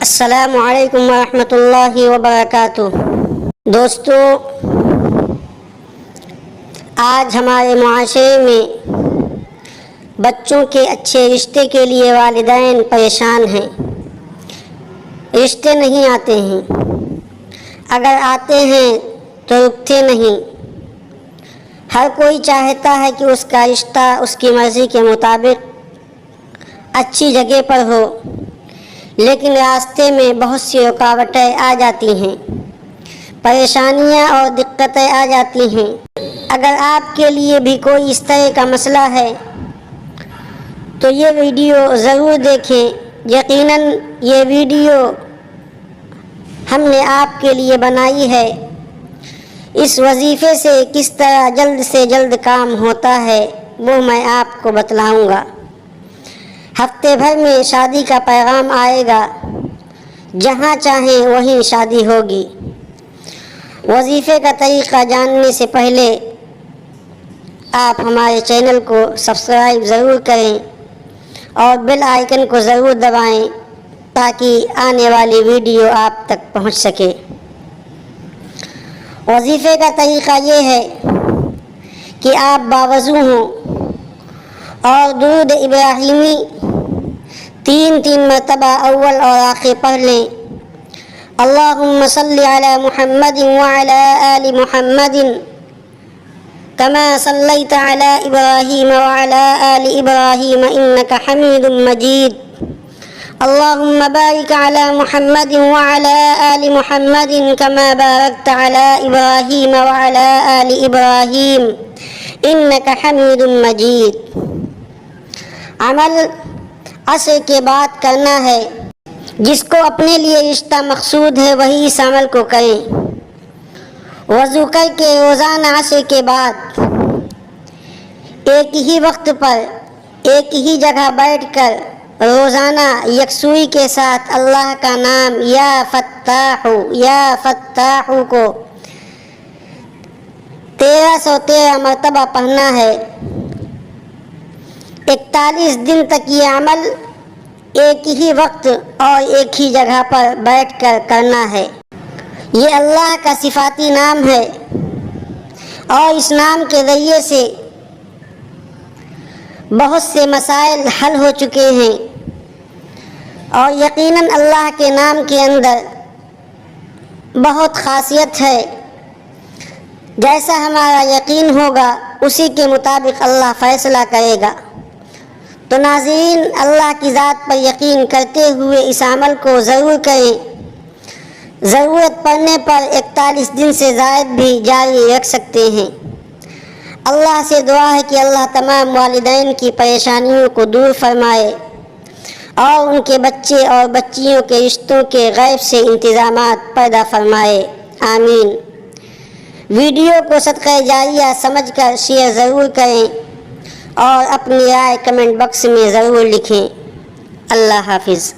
السلام علیکم ورحمۃ اللہ وبرکاتہ۔ دوستو، آج ہمارے معاشرے میں بچوں کے اچھے رشتے کے لیے والدین پریشان ہیں۔ رشتے نہیں آتے ہیں، اگر آتے ہیں تو رکتے نہیں۔ ہر کوئی چاہتا ہے کہ اس کا رشتہ اس کی مرضی کے مطابق اچھی جگہ پر ہو، لیکن راستے میں بہت سی رکاوٹیں آ جاتی ہیں، پریشانیاں اور دقتیں آ جاتی ہیں۔ اگر آپ کے لیے بھی کوئی اس طرح کا مسئلہ ہے تو یہ ویڈیو ضرور دیکھیں۔ یقیناً یہ ویڈیو ہم نے آپ کے لیے بنائی ہے۔ اس وظیفے سے کس طرح جلد سے جلد کام ہوتا ہے وہ میں آپ کو بتلاؤں گا۔ ہفتے بھر میں شادی کا پیغام آئے گا، جہاں چاہیں وہیں شادی ہوگی۔ وظیفے کا طریقہ جاننے سے پہلے آپ ہمارے چینل کو سبسکرائب ضرور کریں اور بیل آئیکن کو ضرور دبائیں تاکہ آنے والی ویڈیو آپ تک پہنچ سکے۔ وظیفے کا طریقہ یہ ہے کہ آپ باوضو ہوں اور درود ابراہیمی 3 مرتبہ اول اور آخر پڑھ لیں۔ اللہم صلی علی محمد وعلی آل محمد کما صلیت علی ابراہیم وعلی آل ابراہیم انک حمید مجید۔ اللہم بارک علی محمد وعلی آل محمد کما بارکت علی ابراہیم وعلی آل ابراہیم انک حمید مجید۔ عمل عصر کے بعد کرنا ہے۔ جس کو اپنے لیے رشتہ مقصود ہے وہی اس عمل کو کریں۔ وضو کر کے روزانہ عصر کے بعد ایک ہی وقت پر ایک ہی جگہ بیٹھ کر روزانہ یکسوئی کے ساتھ اللہ کا نام یا فتاح کو 1313 مرتبہ پڑھنا ہے۔ 41 دن تک یہ عمل ایک ہی وقت اور ایک ہی جگہ پر بیٹھ کر کرنا ہے۔ یہ اللہ کا صفاتی نام ہے اور اس نام کے ذریعے سے بہت سے مسائل حل ہو چکے ہیں، اور یقیناً اللہ کے نام کے اندر بہت خاصیت ہے۔ جیسا ہمارا یقین ہوگا اسی کے مطابق اللہ فیصلہ کرے گا۔ تو ناظرین، اللہ کی ذات پر یقین کرتے ہوئے اس عمل کو ضرور کریں۔ ضرورت پڑنے پر 41 دن سے زائد بھی جاری رکھ سکتے ہیں۔ اللہ سے دعا ہے کہ اللہ تمام والدین کی پریشانیوں کو دور فرمائے اور ان کے بچے اور بچیوں کے رشتوں کے غیب سے انتظامات پیدا فرمائے، آمین۔ ویڈیو کو صدقہ جاریہ سمجھ کر شیئر ضرور کریں اور اپنی رائے کمنٹ باکس میں ضرور لکھیں۔ اللہ حافظ۔